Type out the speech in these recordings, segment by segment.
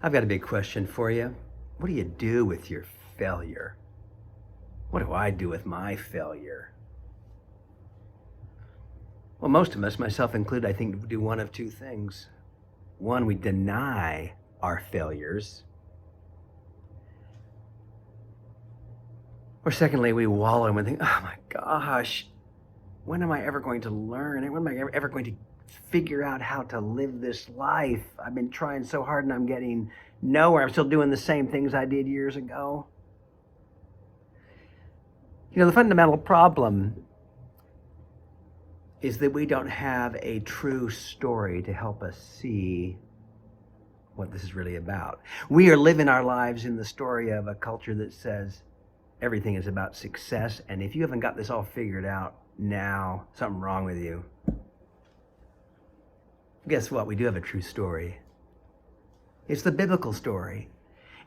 I've got a big question for you. What do you do with your failure? What do I do with my failure? Well, most of us, myself included, I think do one of two things. One, we deny our failures. Or secondly, we wallow and we think, oh my gosh, when am I ever going to learn? When am I ever going to figure out how to live this life? I've been trying so hard and I'm getting nowhere. I'm still doing the same things I did years ago. You know, the fundamental problem is that we don't have a true story to help us see what this is really about. We are living our lives in the story of a culture that says everything is about success, and if you haven't got this all figured out now, something wrong with you. Guess what? We do have a true story. It's the biblical story.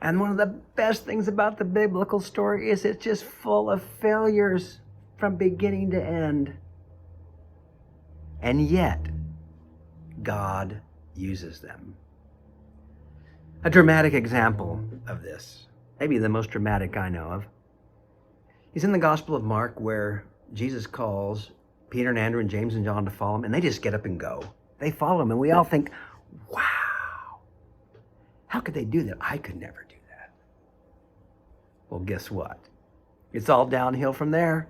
And one of the best things about the biblical story is it's just full of failures from beginning to end. And yet, God uses them. A dramatic example of this, maybe the most dramatic I know of, is in the Gospel of Mark, where Jesus calls Peter and Andrew and James and John to follow him, and they just get up and go. They follow him, and we all think, wow, how could they do that? I could never do that. Well, guess what? It's all downhill from there.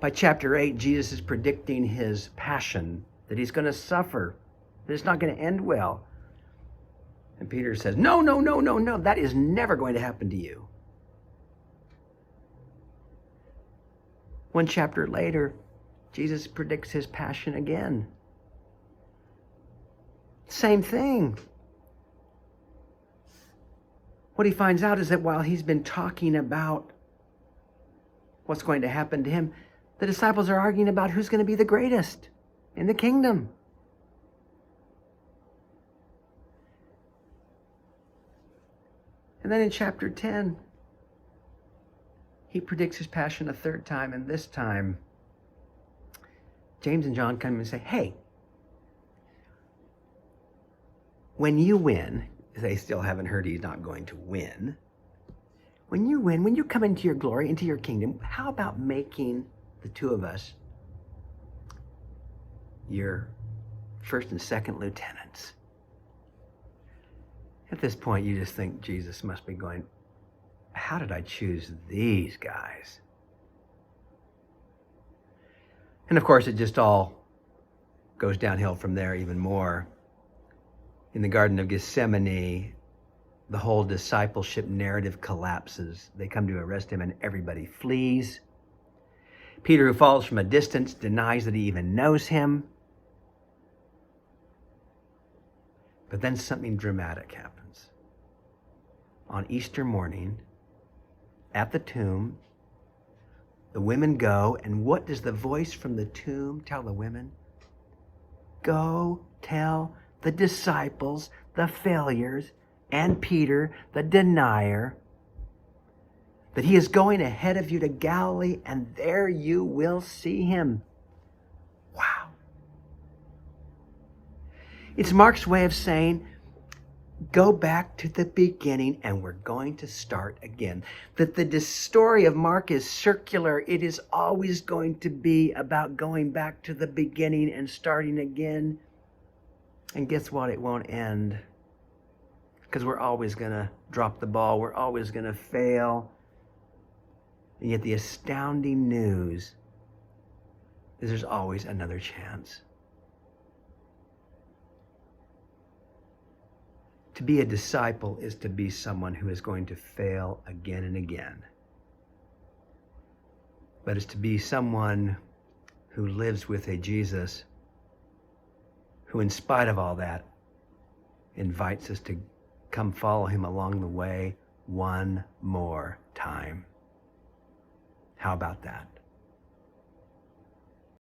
By chapter 8, Jesus is predicting his passion, that he's going to suffer, that it's not going to end well. And Peter says, no, that is never going to happen to you. One chapter later, Jesus predicts his passion again. Same thing. What he finds out is that while he's been talking about what's going to happen to him, the disciples are arguing about who's going to be the greatest in the kingdom. And then in chapter 10, he predicts his passion a third time, and this time, James and John come and say, hey, when you win, they still haven't heard he's not going to win. When you win, when you come into your glory, into your kingdom, how about making the two of us your first and second lieutenants? At this point, you just think Jesus must be going, how did I choose these guys? And of course, it just all goes downhill from there even more. In the Garden of Gethsemane, the whole discipleship narrative collapses. They come to arrest him and everybody flees. Peter, who follows from a distance, denies that he even knows him. But then something dramatic happens. On Easter morning, at the tomb, the women go, and what does the voice from the tomb tell the women? Go tell the disciples, the failures, and Peter, the denier, that he is going ahead of you to Galilee, and there you will see him. Wow. It's Mark's way of saying, go back to the beginning and we're going to start again. That the story of Mark is circular. It is always going to be about going back to the beginning and starting again. And guess what? It won't end. Because we're always going to drop the ball. We're always going to fail. And yet the astounding news is there's always another chance. To be a disciple is to be someone who is going to fail again and again. But it's to be someone who lives with a Jesus who, in spite of all that, invites us to come follow him along the way one more time. How about that?